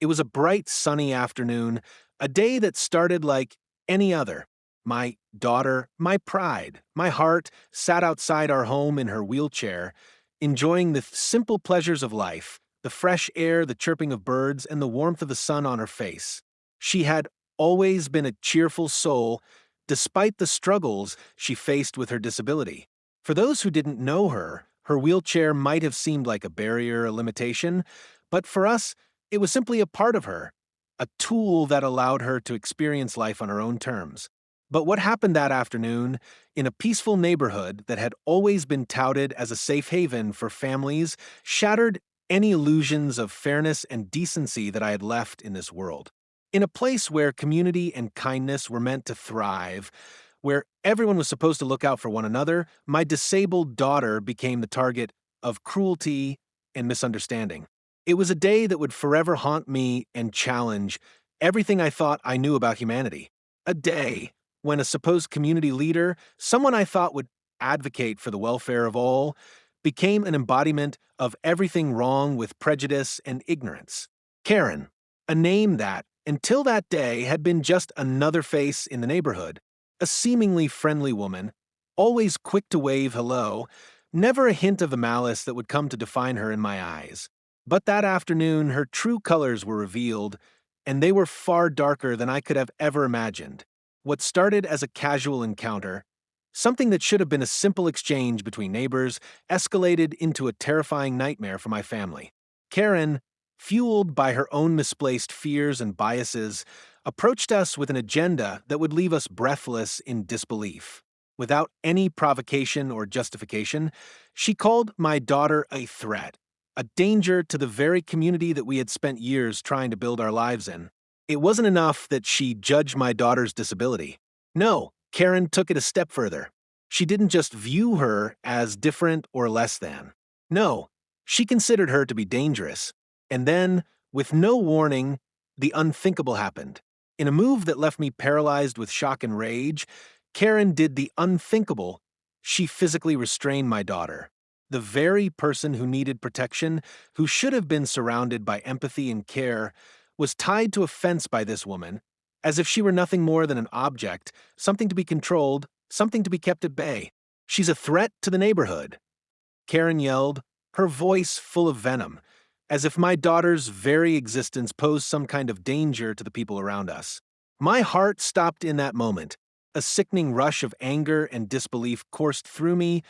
It was a bright, sunny afternoon, a day that started like any other. My daughter, my pride, my heart, sat outside our home in her wheelchair, enjoying the simple pleasures of life, the fresh air, the chirping of birds, and the warmth of the sun on her face. She had always been a cheerful soul, despite the struggles she faced with her disability. For those who didn't know her, her wheelchair might have seemed like a barrier, a limitation, but for us, it was simply a part of her, a tool that allowed her to experience life on her own terms. But what happened that afternoon, in a peaceful neighborhood that had always been touted as a safe haven for families, shattered any illusions of fairness and decency that I had left in this world. In a place where community and kindness were meant to thrive, where everyone was supposed to look out for one another, my disabled daughter became the target of cruelty and misunderstanding. It was a day that would forever haunt me and challenge everything I thought I knew about humanity. A day when a supposed community leader, someone I thought would advocate for the welfare of all, became an embodiment of everything wrong with prejudice and ignorance. Karen, a name that, until that day, had been just another face in the neighborhood, a seemingly friendly woman, always quick to wave hello, never a hint of the malice that would come to define her in my eyes. But that afternoon, her true colors were revealed, and they were far darker than I could have ever imagined. What started as a casual encounter, something that should have been a simple exchange between neighbors, escalated into a terrifying nightmare for my family. Karen, fueled by her own misplaced fears and biases, approached us with an agenda that would leave us breathless in disbelief. Without any provocation or justification, she called my daughter a threat, a danger to the very community that we had spent years trying to build our lives in. It wasn't enough that she judged my daughter's disability. No, Karen took it a step further. She didn't just view her as different or less than. No, she considered her to be dangerous. And then, with no warning, the unthinkable happened. In a move that left me paralyzed with shock and rage, Karen did the unthinkable. She physically restrained my daughter. The very person who needed protection, who should have been surrounded by empathy and care, was tied to a fence by this woman, as if she were nothing more than an object, something to be controlled, something to be kept at bay. She's a threat to the neighborhood, Karen yelled, her voice full of venom, as if my daughter's very existence posed some kind of danger to the people around us. My heart stopped in that moment. A sickening rush of anger and disbelief coursed through me,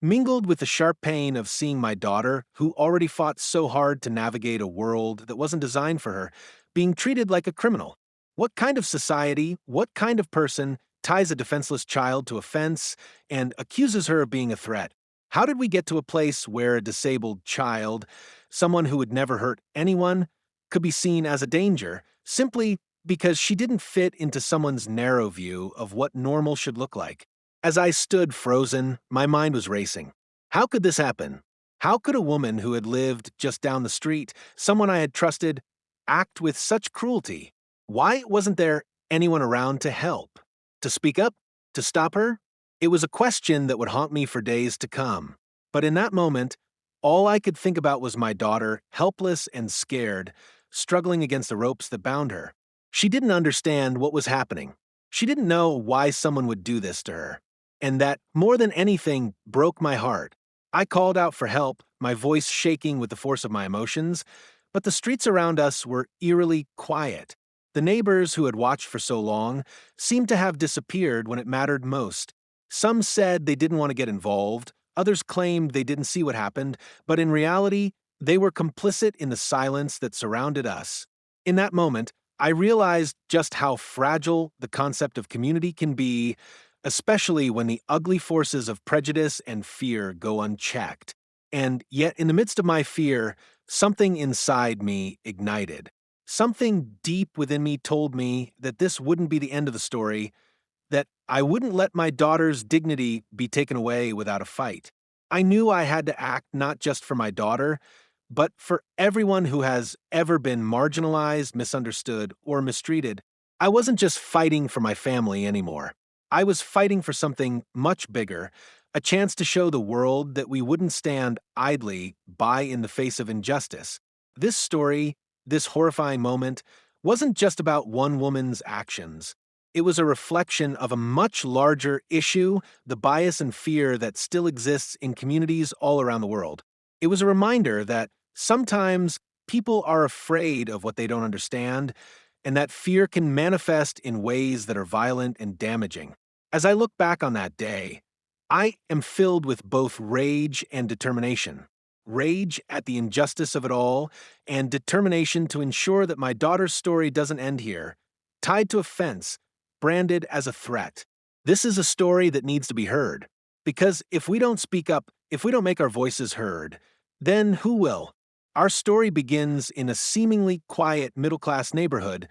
mingled with the sharp pain of seeing my daughter, who already fought so hard to navigate a world that wasn't designed for her, being treated like a criminal. What kind of society, what kind of person ties a defenseless child to a fence and accuses her of being a threat? How did we get to a place where a disabled child, someone who would never hurt anyone, could be seen as a danger simply because she didn't fit into someone's narrow view of what normal should look like? As I stood frozen, my mind was racing. How could this happen? How could a woman who had lived just down the street, someone I had trusted, act with such cruelty? Why wasn't there anyone around to help? To speak up? To stop her? It was a question that would haunt me for days to come. But in that moment, all I could think about was my daughter, helpless and scared, struggling against the ropes that bound her. She didn't understand what was happening. She didn't know why someone would do this to her. And that, more than anything, broke my heart. I called out for help, my voice shaking with the force of my emotions, but the streets around us were eerily quiet. The neighbors who had watched for so long seemed to have disappeared when it mattered most. Some said they didn't want to get involved, others claimed they didn't see what happened, but in reality, they were complicit in the silence that surrounded us. In that moment, I realized just how fragile the concept of community can be, especially when the ugly forces of prejudice and fear go unchecked. And yet, in the midst of my fear, something inside me ignited. Something deep within me told me that this wouldn't be the end of the story, that I wouldn't let my daughter's dignity be taken away without a fight. I knew I had to act not just for my daughter, but for everyone who has ever been marginalized, misunderstood, or mistreated. I wasn't just fighting for my family anymore. I was fighting for something much bigger, a chance to show the world that we wouldn't stand idly by in the face of injustice. This story This horrifying moment wasn't just about one woman's actions. It was a reflection of a much larger issue, the bias and fear that still exists in communities all around the world. It was a reminder that sometimes people are afraid of what they don't understand, and that fear can manifest in ways that are violent and damaging. As I look back on that day, I am filled with both rage and determination. Rage at the injustice of it all, and determination to ensure that my daughter's story doesn't end here, tied to a fence, branded as a threat. This is a story that needs to be heard. Because if we don't speak up, if we don't make our voices heard, then who will? Our story begins in a seemingly quiet middle class neighborhood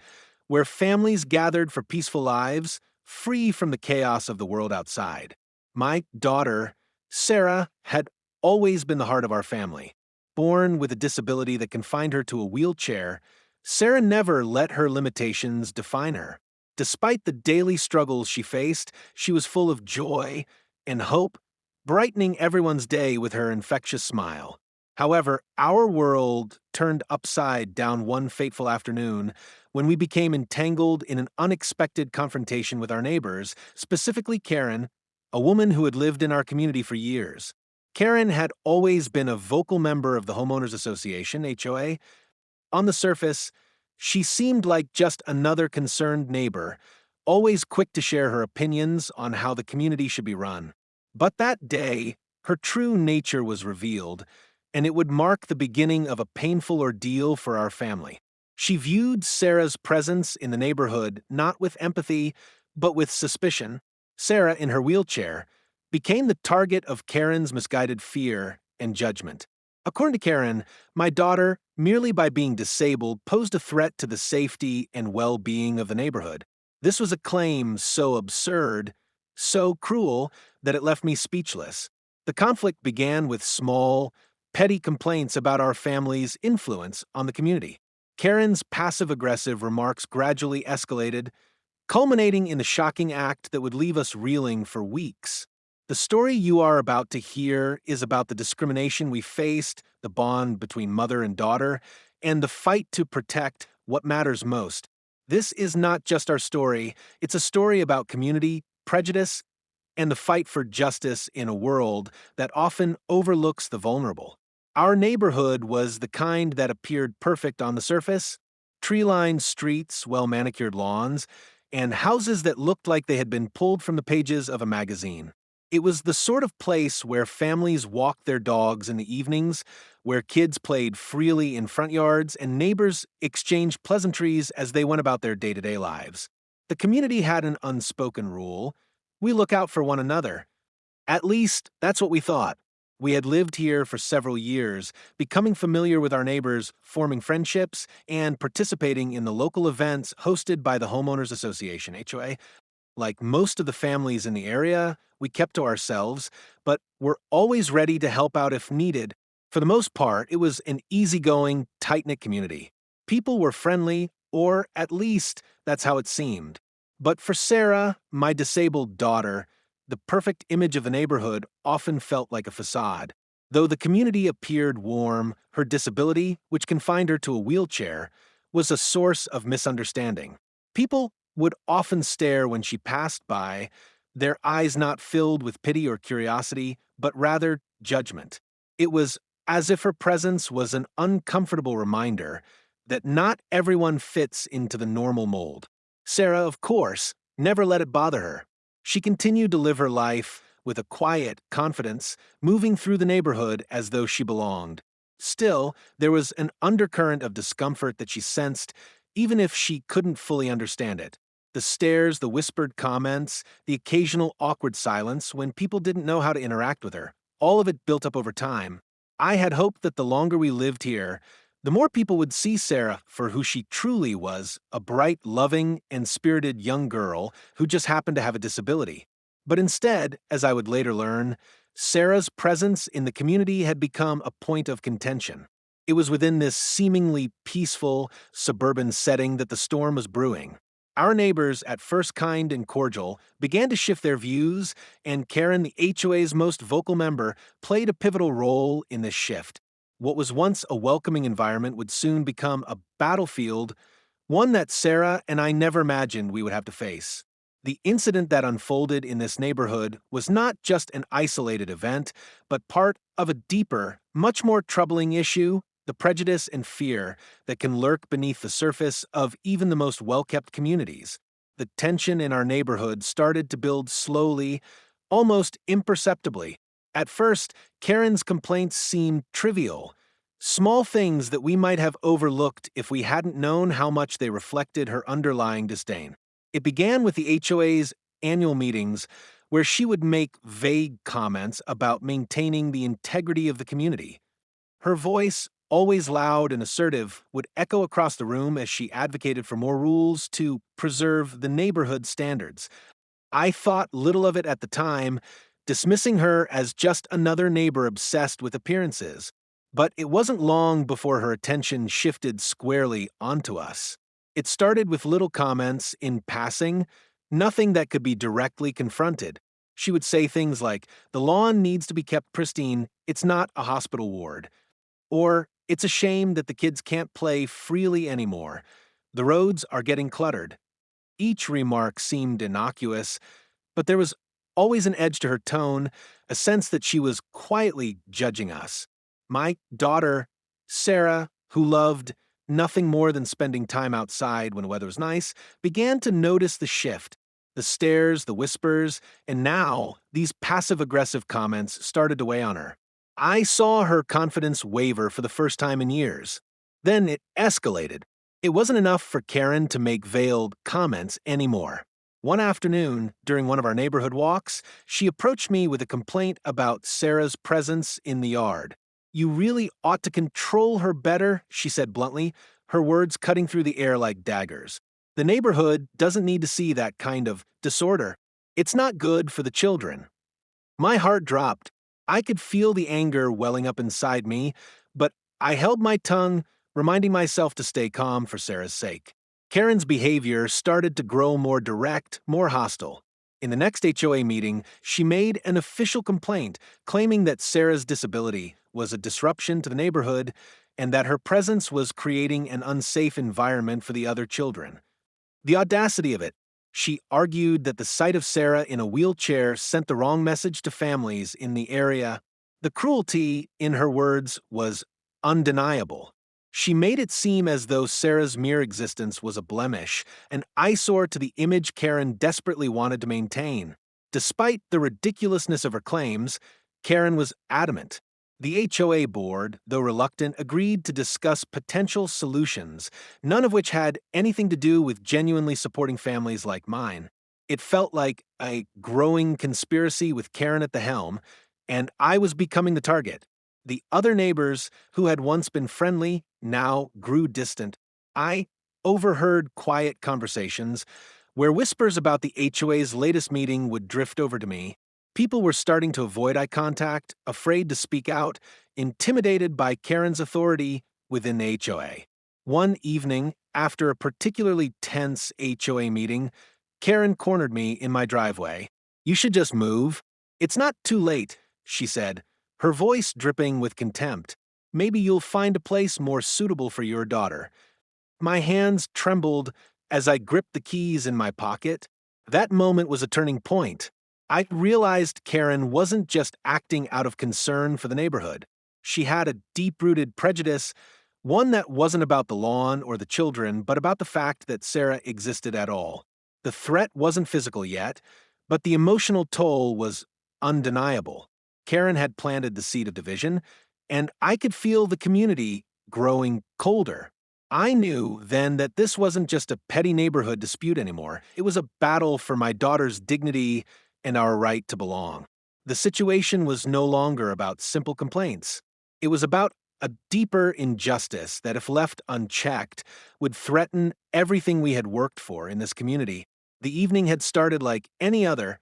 where families gathered for peaceful lives, free from the chaos of the world outside. My daughter, Sarah, had always been the heart of our family. Born with a disability that confined her to a wheelchair, Sarah never let her limitations define her. Despite the daily struggles she faced, she was full of joy and hope, brightening everyone's day with her infectious smile. However, our world turned upside down one fateful afternoon when we became entangled in an unexpected confrontation with our neighbors, specifically Karen, a woman who had lived in our community for years. Karen had always been a vocal member of the Homeowners Association, HOA. On the surface, she seemed like just another concerned neighbor, always quick to share her opinions on how the community should be run. But that day, her true nature was revealed, and it would mark the beginning of a painful ordeal for our family. She viewed Sarah's presence in the neighborhood not with empathy, but with suspicion. Sarah, in her wheelchair, became the target of Karen's misguided fear and judgment. According to Karen, my daughter, merely by being disabled, posed a threat to the safety and well-being of the neighborhood. This was a claim so absurd, so cruel, that it left me speechless. The conflict began with small, petty complaints about our family's influence on the community. Karen's passive-aggressive remarks gradually escalated, culminating in a shocking act that would leave us reeling for weeks. The story you are about to hear is about the discrimination we faced, the bond between mother and daughter, and the fight to protect what matters most. This is not just our story, it's a story about community, prejudice, and the fight for justice in a world that often overlooks the vulnerable. Our neighborhood was the kind that appeared perfect on the surface: tree-lined streets, well-manicured lawns, and houses that looked like they had been pulled from the pages of a magazine. It was the sort of place where families walked their dogs in the evenings, where kids played freely in front yards, and neighbors exchanged pleasantries as they went about their day-to-day lives. The community had an unspoken rule: we look out for one another. At least, that's what we thought. We had lived here for several years, becoming familiar with our neighbors, forming friendships, and participating in the local events hosted by the Homeowners Association, HOA. Like most of the families in the area, we kept to ourselves, but were always ready to help out if needed. For the most part, it was an easygoing, tight-knit community. People were friendly, or at least that's how it seemed. But for Sarah, my disabled daughter, the perfect image of the neighborhood often felt like a facade. Though the community appeared warm, her disability, which confined her to a wheelchair, was a source of misunderstanding. People would often stare when she passed by, their eyes not filled with pity or curiosity, but rather judgment. It was as if her presence was an uncomfortable reminder that not everyone fits into the normal mold. Sarah, of course, never let it bother her. She continued to live her life with a quiet confidence, moving through the neighborhood as though she belonged. Still, there was an undercurrent of discomfort that she sensed, even if she couldn't fully understand it. The stares, the whispered comments, the occasional awkward silence when people didn't know how to interact with her, all of it built up over time. I had hoped that the longer we lived here, the more people would see Sarah for who she truly was: a bright, loving, and spirited young girl who just happened to have a disability. But instead, as I would later learn, Sarah's presence in the community had become a point of contention. It was within this seemingly peaceful, suburban setting that the storm was brewing. Our neighbors, at first kind and cordial, began to shift their views, and Karen, the HOA's most vocal member, played a pivotal role in this shift. What was once a welcoming environment would soon become a battlefield, one that Sarah and I never imagined we would have to face. The incident that unfolded in this neighborhood was not just an isolated event, but part of a deeper, much more troubling issue: the prejudice and fear that can lurk beneath the surface of even the most well kept communities. The tension in our neighborhood started to build slowly, almost imperceptibly. At first, Karen's complaints seemed trivial, small things that we might have overlooked if we hadn't known how much they reflected her underlying disdain. It began with the HOA's annual meetings, where she would make vague comments about maintaining the integrity of the community. Her voice, always loud and assertive, would echo across the room as she advocated for more rules to preserve the neighborhood standards. I thought little of it at the time, dismissing her as just another neighbor obsessed with appearances. But it wasn't long before her attention shifted squarely onto us. It started with little comments in passing, nothing that could be directly confronted. She would say things like, "The lawn needs to be kept pristine, it's not a hospital ward." Or, "It's a shame that the kids can't play freely anymore. The roads are getting cluttered." Each remark seemed innocuous, but there was always an edge to her tone, a sense that she was quietly judging us. My daughter, Sarah, who loved nothing more than spending time outside when the weather was nice, began to notice the shift. The stares, the whispers, and now these passive-aggressive comments started to weigh on her. I saw her confidence waver for the first time in years. Then it escalated. It wasn't enough for Karen to make veiled comments anymore. One afternoon, during one of our neighborhood walks, she approached me with a complaint about Sarah's presence in the yard. "You really ought to control her better," she said bluntly, her words cutting through the air like daggers. "The neighborhood doesn't need to see that kind of disorder. It's not good for the children." My heart dropped. I could feel the anger welling up inside me, but I held my tongue, reminding myself to stay calm for Sarah's sake. Karen's behavior started to grow more direct, more hostile. In the next HOA meeting, she made an official complaint, claiming that Sarah's disability was a disruption to the neighborhood and that her presence was creating an unsafe environment for the other children. The audacity of it! She argued that the sight of Sarah in a wheelchair sent the wrong message to families in the area. The cruelty, in her words, was undeniable. She made it seem as though Sarah's mere existence was a blemish, an eyesore to the image Karen desperately wanted to maintain. Despite the ridiculousness of her claims, Karen was adamant. The HOA board, though reluctant, agreed to discuss potential solutions, none of which had anything to do with genuinely supporting families like mine. It felt like a growing conspiracy with Karen at the helm, and I was becoming the target. The other neighbors, who had once been friendly, now grew distant. I overheard quiet conversations where whispers about the HOA's latest meeting would drift over to me. People were starting to avoid eye contact, afraid to speak out, intimidated by Karen's authority within the HOA. One evening, after a particularly tense HOA meeting, Karen cornered me in my driveway. "You should just move. It's not too late," she said, her voice dripping with contempt. "Maybe you'll find a place more suitable for your daughter." My hands trembled as I gripped the keys in my pocket. That moment was a turning point. I realized Karen wasn't just acting out of concern for the neighborhood. She had a deep-rooted prejudice, one that wasn't about the lawn or the children, but about the fact that Sarah existed at all. The threat wasn't physical yet, but the emotional toll was undeniable. Karen had planted the seed of division, and I could feel the community growing colder. I knew then that this wasn't just a petty neighborhood dispute anymore. It was a battle for my daughter's dignity and our right to belong. The situation was no longer about simple complaints. It was about a deeper injustice that, if left unchecked, would threaten everything we had worked for in this community. The evening had started like any other,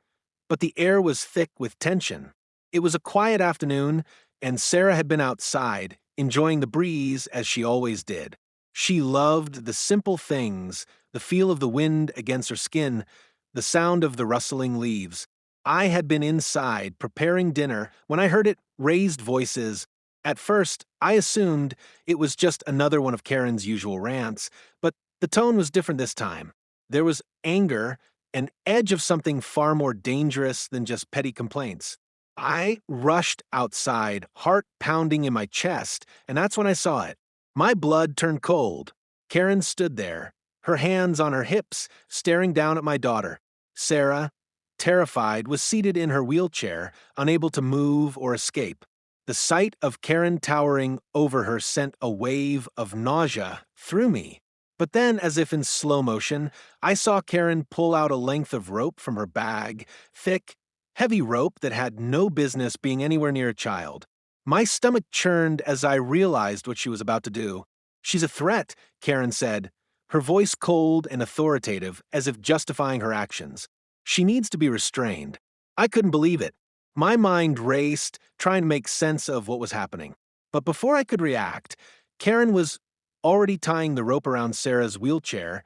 but the air was thick with tension. It was a quiet afternoon, and Sarah had been outside, enjoying the breeze as she always did. She loved the simple things, the feel of the wind against her skin, the sound of the rustling leaves. I had been inside preparing dinner when I heard it: raised voices, At first, I assumed it was just another one of Karen's usual rants, but the tone was different this time. There was anger, an edge of something far more dangerous than just petty complaints. I rushed outside, heart pounding in my chest, and that's when I saw it. My blood turned cold. Karen stood there, her hands on her hips, staring down at my daughter. Sarah, terrified, was seated in her wheelchair, unable to move or escape. The sight of Karen towering over her sent a wave of nausea through me. But then, as if in slow motion, I saw Karen pull out a length of rope from her bag, thick, heavy rope that had no business being anywhere near a child. My stomach churned as I realized what she was about to do. "She's a threat," Karen said, her voice cold and authoritative, as if justifying her actions. "She needs to be restrained." I couldn't believe it. My mind raced, trying to make sense of what was happening. But before I could react, Karen was already tying the rope around Sarah's wheelchair,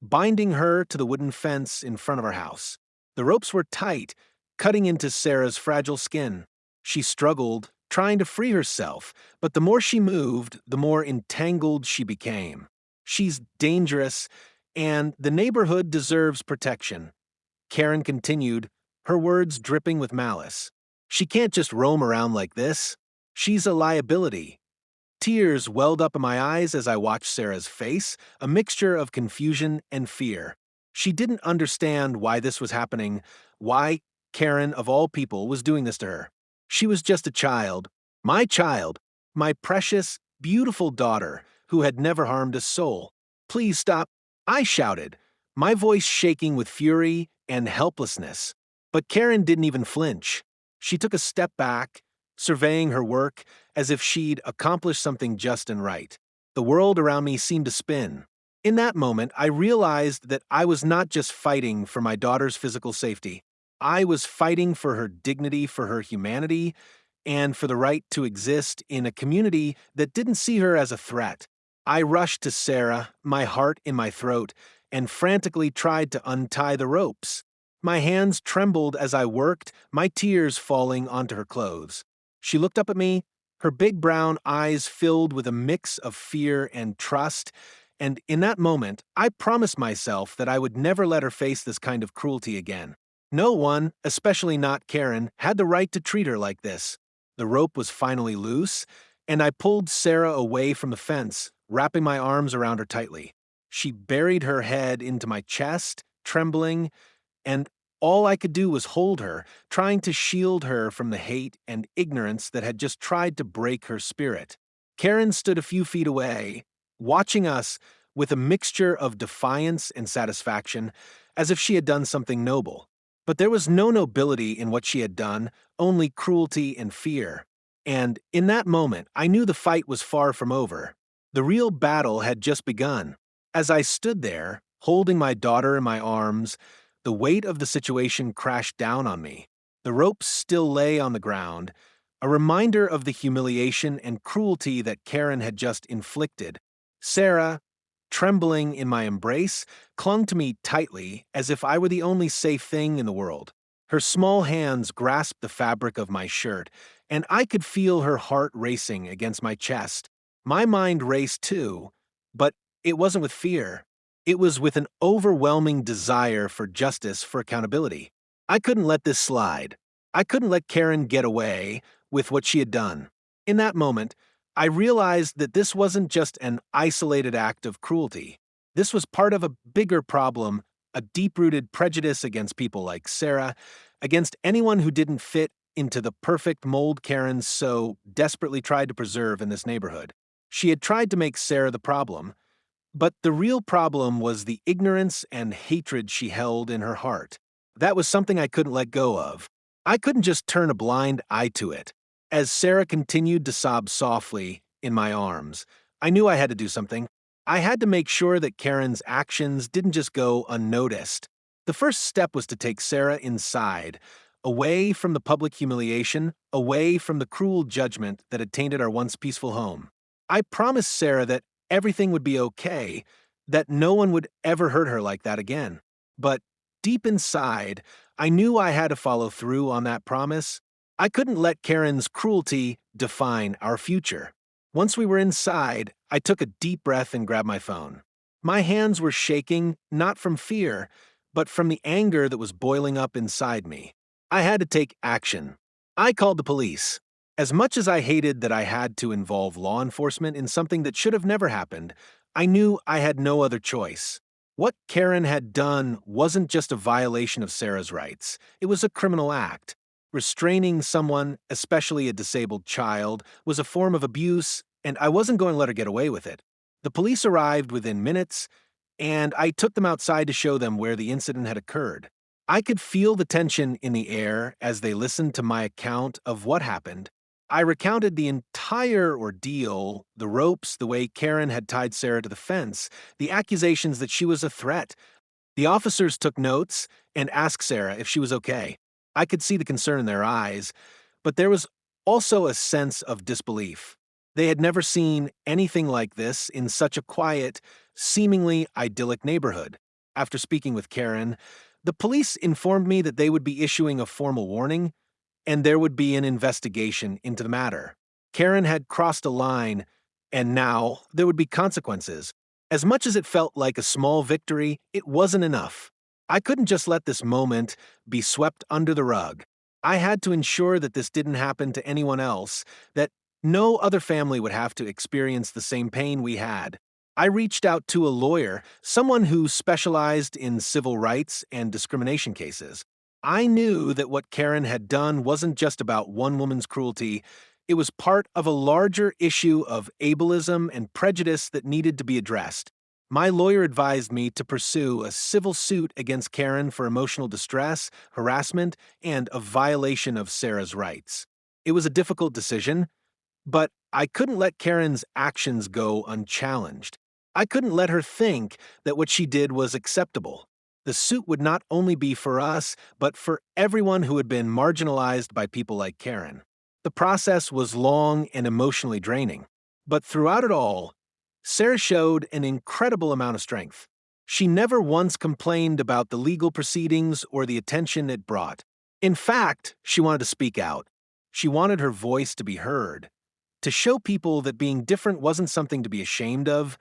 binding her to the wooden fence in front of our house. The ropes were tight, cutting into Sarah's fragile skin. She struggled, trying to free herself, but the more she moved, the more entangled she became. "She's dangerous, and the neighborhood deserves protection," Karen continued, her words dripping with malice. "She can't just roam around like this. She's a liability." Tears welled up in my eyes as I watched Sarah's face, a mixture of confusion and fear. She didn't understand why this was happening, why Karen, of all people, was doing this to her. She was just a child, my precious, beautiful daughter, who had never harmed a soul. "Please stop," I shouted, my voice shaking with fury and helplessness. But Karen didn't even flinch. She took a step back, surveying her work as if she'd accomplished something just and right. The world around me seemed to spin. In that moment, I realized that I was not just fighting for my daughter's physical safety. I was fighting for her dignity, for her humanity, and for the right to exist in a community that didn't see her as a threat. I rushed to Sarah, my heart in my throat, and frantically tried to untie the ropes. My hands trembled as I worked, my tears falling onto her clothes. She looked up at me, her big brown eyes filled with a mix of fear and trust, and in that moment, I promised myself that I would never let her face this kind of cruelty again. No one, especially not Karen, had the right to treat her like this. The rope was finally loose, and I pulled Sarah away from the fence, wrapping my arms around her tightly. She buried her head into my chest, trembling, and all I could do was hold her, trying to shield her from the hate and ignorance that had just tried to break her spirit. Karen stood a few feet away, watching us with a mixture of defiance and satisfaction, as if she had done something noble. But there was no nobility in what she had done, only cruelty and fear. And in that moment, I knew the fight was far from over. The real battle had just begun. As I stood there, holding my daughter in my arms, the weight of the situation crashed down on me. The ropes still lay on the ground, a reminder of the humiliation and cruelty that Karen had just inflicted. Sarah, trembling in my embrace, clung to me tightly as if I were the only safe thing in the world. Her small hands grasped the fabric of my shirt, and I could feel her heart racing against my chest. My mind raced too, but it wasn't with fear. It was with an overwhelming desire for justice, for accountability. I couldn't let this slide. I couldn't let Karen get away with what she had done. In that moment, I realized that this wasn't just an isolated act of cruelty. This was part of a bigger problem, a deep-rooted prejudice against people like Sarah, against anyone who didn't fit into the perfect mold Karen so desperately tried to preserve in this neighborhood. She had tried to make Sarah the problem, but the real problem was the ignorance and hatred she held in her heart. That was something I couldn't let go of. I couldn't just turn a blind eye to it. As Sarah continued to sob softly in my arms, I knew I had to do something. I had to make sure that Karen's actions didn't just go unnoticed. The first step was to take Sarah inside, away from the public humiliation, away from the cruel judgment that had tainted our once peaceful home. I promised Sarah that everything would be okay, that no one would ever hurt her like that again. But deep inside, I knew I had to follow through on that promise. I couldn't let Karen's cruelty define our future. Once we were inside, I took a deep breath and grabbed my phone. My hands were shaking, not from fear, but from the anger that was boiling up inside me. I had to take action. I called the police. As much as I hated that I had to involve law enforcement in something that should have never happened, I knew I had no other choice. What Karen had done wasn't just a violation of Sarah's rights, it was a criminal act. Restraining someone, especially a disabled child, was a form of abuse, and I wasn't going to let her get away with it. The police arrived within minutes, and I took them outside to show them where the incident had occurred. I could feel the tension in the air as they listened to my account of what happened. I recounted the entire ordeal, the ropes, the way Karen had tied Sarah to the fence, the accusations that she was a threat. The officers took notes and asked Sarah if she was okay. I could see the concern in their eyes, but there was also a sense of disbelief. They had never seen anything like this in such a quiet, seemingly idyllic neighborhood. After speaking with Karen, the police informed me that they would be issuing a formal warning and there would be an investigation into the matter. Karen had crossed a line, and now there would be consequences. As much as it felt like a small victory, it wasn't enough. I couldn't just let this moment be swept under the rug. I had to ensure that this didn't happen to anyone else, that no other family would have to experience the same pain we had. I reached out to a lawyer, someone who specialized in civil rights and discrimination cases. I knew that what Karen had done wasn't just about one woman's cruelty, it was part of a larger issue of ableism and prejudice that needed to be addressed. My lawyer advised me to pursue a civil suit against Karen for emotional distress, harassment, and a violation of Sarah's rights. It was a difficult decision, but I couldn't let Karen's actions go unchallenged. I couldn't let her think that what she did was acceptable. The suit would not only be for us, but for everyone who had been marginalized by people like Karen. The process was long and emotionally draining, but throughout it all, Sarah showed an incredible amount of strength. She never once complained about the legal proceedings or the attention it brought. In fact, she wanted to speak out. She wanted her voice to be heard, to show people that being different wasn't something to be ashamed of,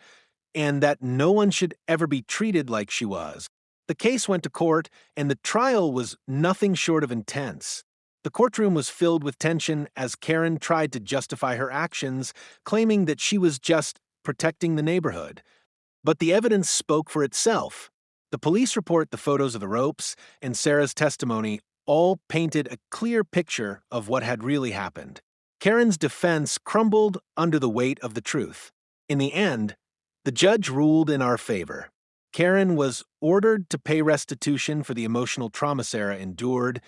and that no one should ever be treated like she was. The case went to court, and the trial was nothing short of intense. The courtroom was filled with tension as Karen tried to justify her actions, claiming that she was just protecting the neighborhood. But the evidence spoke for itself. The police report, the photos of the ropes, and Sarah's testimony all painted a clear picture of what had really happened. Karen's defense crumbled under the weight of the truth. In the end, the judge ruled in our favor. Karen was ordered to pay restitution for the emotional trauma Sarah endured,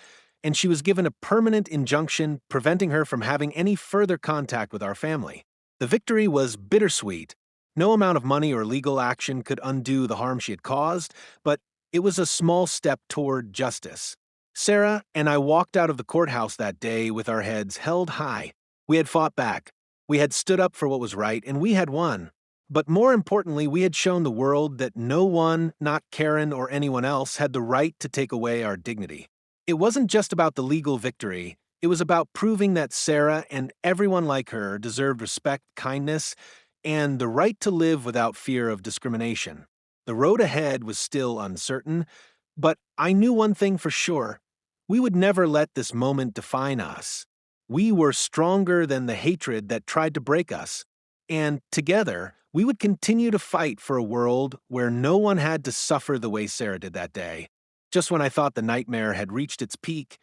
and she was given a permanent injunction preventing her from having any further contact with our family. The victory was bittersweet. No amount of money or legal action could undo the harm she had caused, but it was a small step toward justice. Sarah and I walked out of the courthouse that day with our heads held high. We had fought back. We had stood up for what was right, and we had won. But more importantly, we had shown the world that no one, not Karen or anyone else, had the right to take away our dignity. It wasn't just about the legal victory. It was about proving that Sarah and everyone like her deserved respect, kindness, and the right to live without fear of discrimination. The road ahead was still uncertain, but I knew one thing for sure. We would never let this moment define us. We were stronger than the hatred that tried to break us. And together, we would continue to fight for a world where no one had to suffer the way Sarah did that day. Just when I thought the nightmare had reached its peak,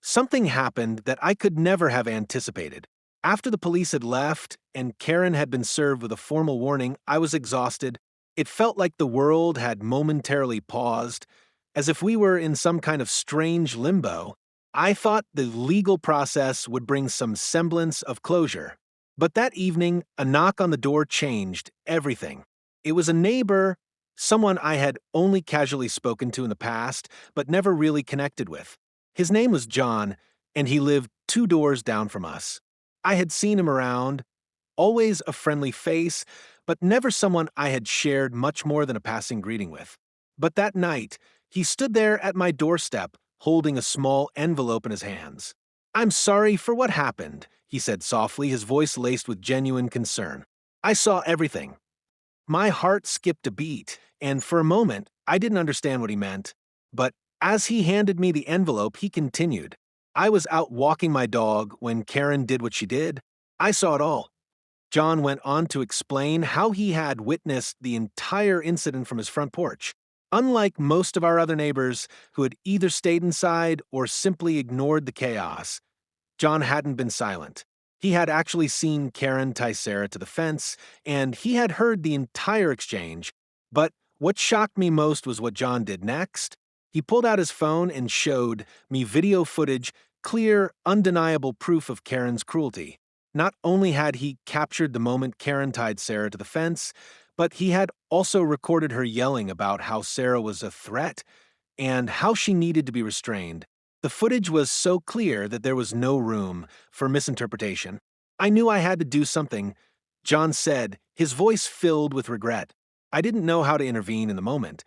something happened that I could never have anticipated. After the police had left and Karen had been served with a formal warning, I was exhausted. It felt like the world had momentarily paused, as if we were in some kind of strange limbo. I thought the legal process would bring some semblance of closure. But that evening, a knock on the door changed everything. It was a neighbor, someone I had only casually spoken to in the past, but never really connected with. His name was John, and he lived 2 doors down from us. I had seen him around, always a friendly face, but never someone I had shared much more than a passing greeting with. But that night, he stood there at my doorstep, holding a small envelope in his hands. "I'm sorry for what happened," he said softly, his voice laced with genuine concern. "I saw everything." My heart skipped a beat, and for a moment, I didn't understand what he meant. But as he handed me the envelope, he continued, "I was out walking my dog when Karen did what she did. I saw it all." John went on to explain how he had witnessed the entire incident from his front porch. Unlike most of our other neighbors who had either stayed inside or simply ignored the chaos, John hadn't been silent. He had actually seen Karen tie Sarah to the fence, and he had heard the entire exchange. But what shocked me most was what John did next. He pulled out his phone and showed me video footage, clear, undeniable proof of Karen's cruelty. Not only had he captured the moment Karen tied Sarah to the fence, but he had also recorded her yelling about how Sarah was a threat and how she needed to be restrained. The footage was so clear that there was no room for misinterpretation. I knew I had to do something, John said, his voice filled with regret. I didn't know how to intervene in the moment,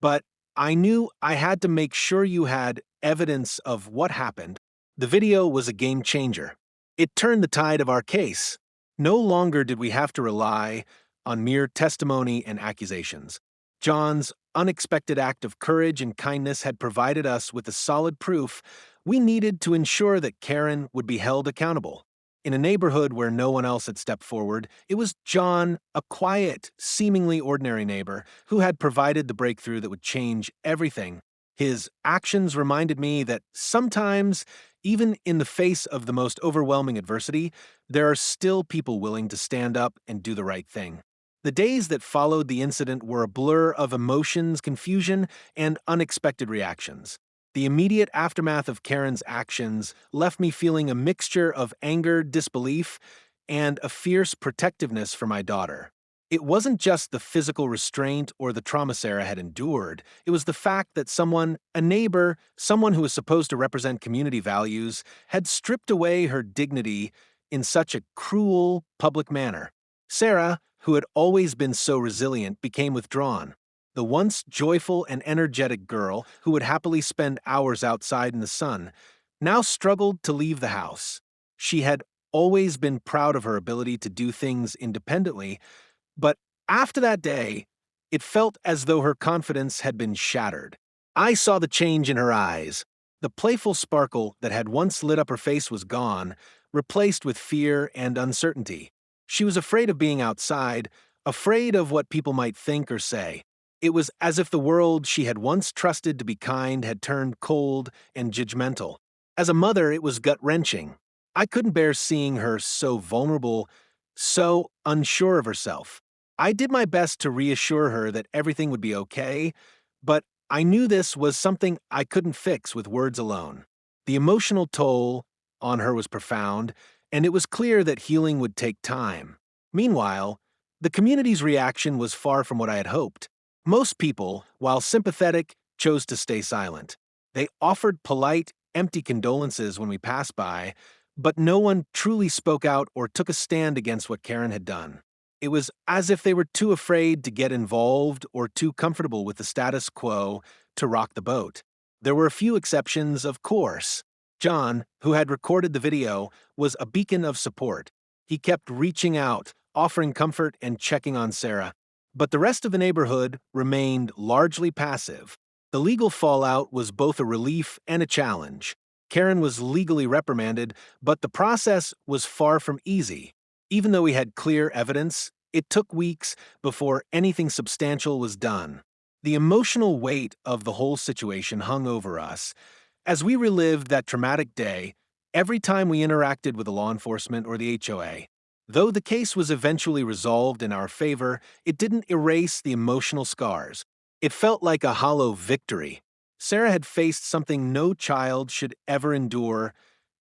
but I knew I had to make sure you had evidence of what happened. The video was a game changer. It turned the tide of our case. No longer did we have to rely on mere testimony and accusations. John's unexpected act of courage and kindness had provided us with the solid proof we needed to ensure that Karen would be held accountable. In a neighborhood where no one else had stepped forward, it was John, a quiet, seemingly ordinary neighbor, who had provided the breakthrough that would change everything. His actions reminded me that sometimes, even in the face of the most overwhelming adversity, there are still people willing to stand up and do the right thing. The days that followed the incident were a blur of emotions, confusion, and unexpected reactions. The immediate aftermath of Karen's actions left me feeling a mixture of anger, disbelief, and a fierce protectiveness for my daughter. It wasn't just the physical restraint or the trauma Sarah had endured, it was the fact that someone, a neighbor, someone who was supposed to represent community values, had stripped away her dignity in such a cruel, public manner. Sarah, who had always been so resilient, became withdrawn. The once joyful and energetic girl, who would happily spend hours outside in the sun, now struggled to leave the house. She had always been proud of her ability to do things independently, but after that day, it felt as though her confidence had been shattered. I saw the change in her eyes. The playful sparkle that had once lit up her face was gone, replaced with fear and uncertainty. She was afraid of being outside, afraid of what people might think or say. It was as if the world she had once trusted to be kind had turned cold and judgmental. As a mother, it was gut-wrenching. I couldn't bear seeing her so vulnerable, so unsure of herself. I did my best to reassure her that everything would be okay, but I knew this was something I couldn't fix with words alone. The emotional toll on her was profound, and it was clear that healing would take time. Meanwhile, the community's reaction was far from what I had hoped. Most people, while sympathetic, chose to stay silent. They offered polite, empty condolences when we passed by, but no one truly spoke out or took a stand against what Karen had done. It was as if they were too afraid to get involved or too comfortable with the status quo to rock the boat. There were a few exceptions, of course. John, who had recorded the video, was a beacon of support. He kept reaching out, offering comfort and checking on Sarah. But the rest of the neighborhood remained largely passive. The legal fallout was both a relief and a challenge. Karen was legally reprimanded, but the process was far from easy. Even though we had clear evidence, it took weeks before anything substantial was done. The emotional weight of the whole situation hung over us. As we relived that traumatic day, every time we interacted with the law enforcement or the HOA, though the case was eventually resolved in our favor, it didn't erase the emotional scars. It felt like a hollow victory. Sarah had faced something no child should ever endure,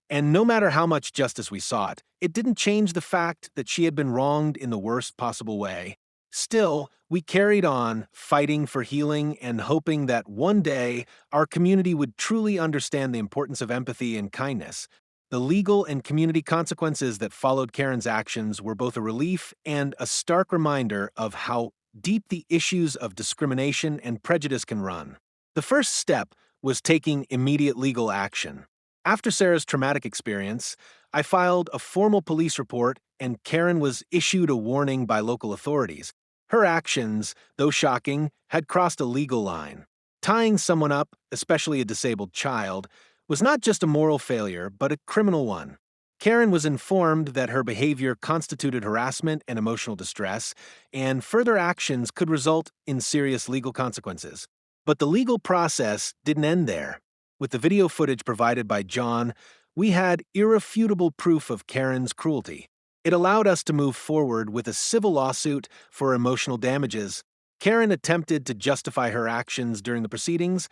and no matter how much justice we sought, it didn't change the fact that she had been wronged in the worst possible way. Still, we carried on, fighting for healing and hoping that one day our community would truly understand the importance of empathy and kindness. The legal and community consequences that followed Karen's actions were both a relief and a stark reminder of how deep the issues of discrimination and prejudice can run. The first step was taking immediate legal action. After Sarah's traumatic experience, I filed a formal police report and Karen was issued a warning by local authorities. Her actions, though shocking, had crossed a legal line. Tying someone up, especially a disabled child, was not just a moral failure, but a criminal one. Karen was informed that her behavior constituted harassment and emotional distress, and further actions could result in serious legal consequences. But the legal process didn't end there. With the video footage provided by John, we had irrefutable proof of Karen's cruelty. It allowed us to move forward with a civil lawsuit for emotional damages. Karen attempted to justify her actions during the proceedings,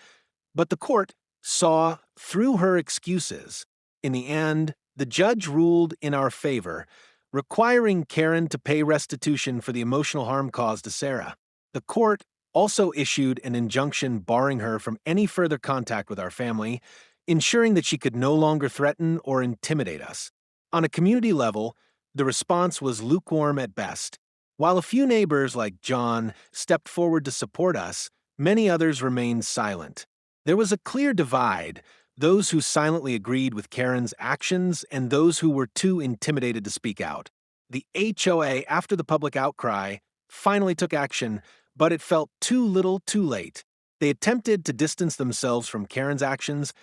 but the court saw through her excuses. In the end, the judge ruled in our favor, requiring Karen to pay restitution for the emotional harm caused to Sarah. The court also issued an injunction barring her from any further contact with our family, ensuring that she could no longer threaten or intimidate us. On a community level, the response was lukewarm at best. While a few neighbors like John stepped forward to support us, many others remained silent. There was a clear divide, those who silently agreed with Karen's actions and those who were too intimidated to speak out. The HOA, after the public outcry, finally took action, but it felt too little too late. They attempted to distance themselves from Karen's actions,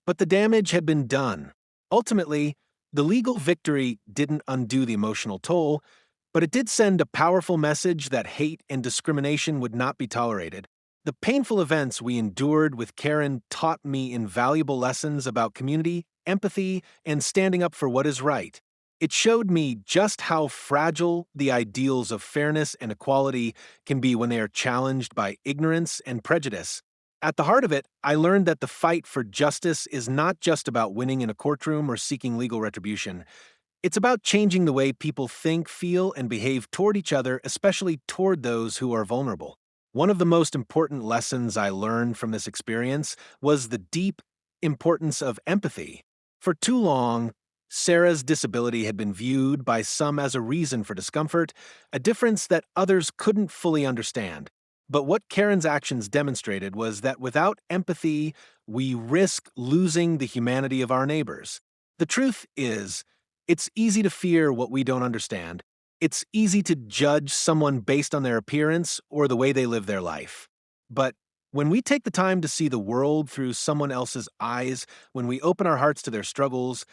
but the damage had been done. Ultimately, the legal victory didn't undo the emotional toll, but it did send a powerful message that hate and discrimination would not be tolerated. The painful events we endured with Karen taught me invaluable lessons about community, empathy, and standing up for what is right. It showed me just how fragile the ideals of fairness and equality can be when they are challenged by ignorance and prejudice. At the heart of it, I learned that the fight for justice is not just about winning in a courtroom or seeking legal retribution. It's about changing the way people think, feel, and behave toward each other, especially toward those who are vulnerable. One of the most important lessons I learned from this experience was the deep importance of empathy. For too long, Sarah's disability had been viewed by some as a reason for discomfort, a difference that others couldn't fully understand. But what Karen's actions demonstrated was that without empathy, we risk losing the humanity of our neighbors. The truth is, it's easy to fear what we don't understand. It's easy to judge someone based on their appearance or the way they live their life. But when we take the time to see the world through someone else's eyes, when we open our hearts to their struggles,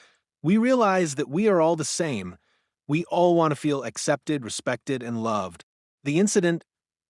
we realize that we are all the same. We all want to feel accepted, respected, and loved. The incident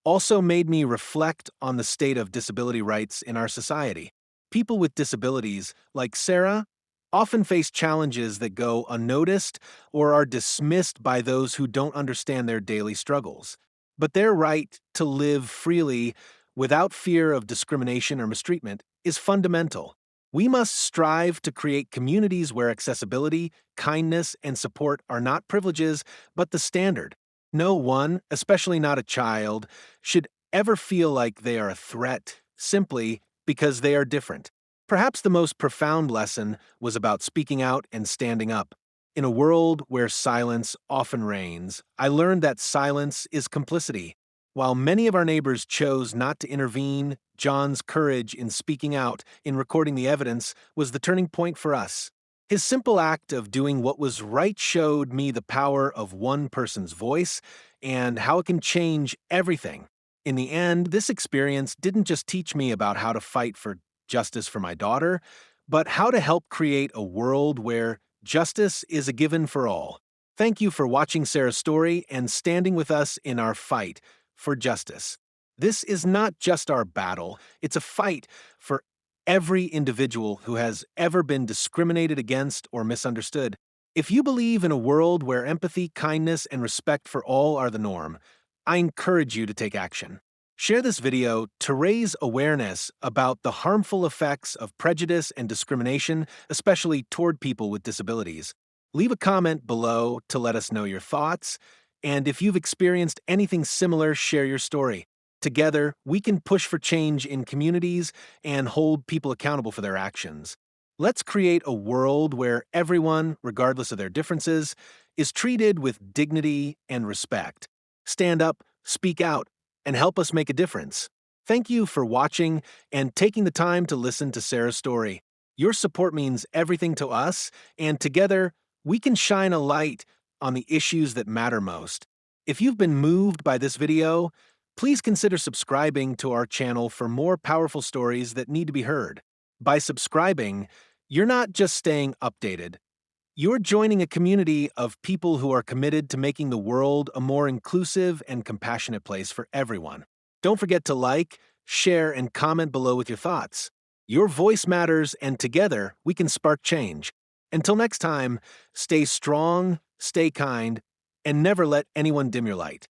also made me reflect on the state of disability rights in our society. People with disabilities, like Sarah, often face challenges that go unnoticed or are dismissed by those who don't understand their daily struggles. But their right to live freely without fear of discrimination or mistreatment is fundamental. We must strive to create communities where accessibility, kindness, and support are not privileges, but the standard. No one, especially not a child, should ever feel like they are a threat simply because they are different. Perhaps the most profound lesson was about speaking out and standing up. In a world where silence often reigns, I learned that silence is complicity. While many of our neighbors chose not to intervene, John's courage in speaking out, in recording the evidence, was the turning point for us. His simple act of doing what was right showed me the power of one person's voice and how it can change everything. In the end, this experience didn't just teach me about how to fight for justice for my daughter, but how to help create a world where justice is a given for all. Thank you for watching Sarah's story and standing with us in our fight for justice. This is not just our battle, it's a fight for every individual who has ever been discriminated against or misunderstood. If you believe in a world where empathy, kindness, and respect for all are the norm, I encourage you to take action. Share this video to raise awareness about the harmful effects of prejudice and discrimination, especially toward people with disabilities. Leave a comment below to let us know your thoughts, and if you've experienced anything similar, share your story. Together, we can push for change in communities and hold people accountable for their actions. Let's create a world where everyone, regardless of their differences, is treated with dignity and respect. Stand up, speak out, and help us make a difference. Thank you for watching and taking the time to listen to Sarah's story. Your support means everything to us, and together, we can shine a light on the issues that matter most. If you've been moved by this video, please consider subscribing to our channel for more powerful stories that need to be heard. By subscribing, you're not just staying updated. You're joining a community of people who are committed to making the world a more inclusive and compassionate place for everyone. Don't forget to like, share, and comment below with your thoughts. Your voice matters, and together we can spark change. Until next time, stay strong, stay kind, and never let anyone dim your light.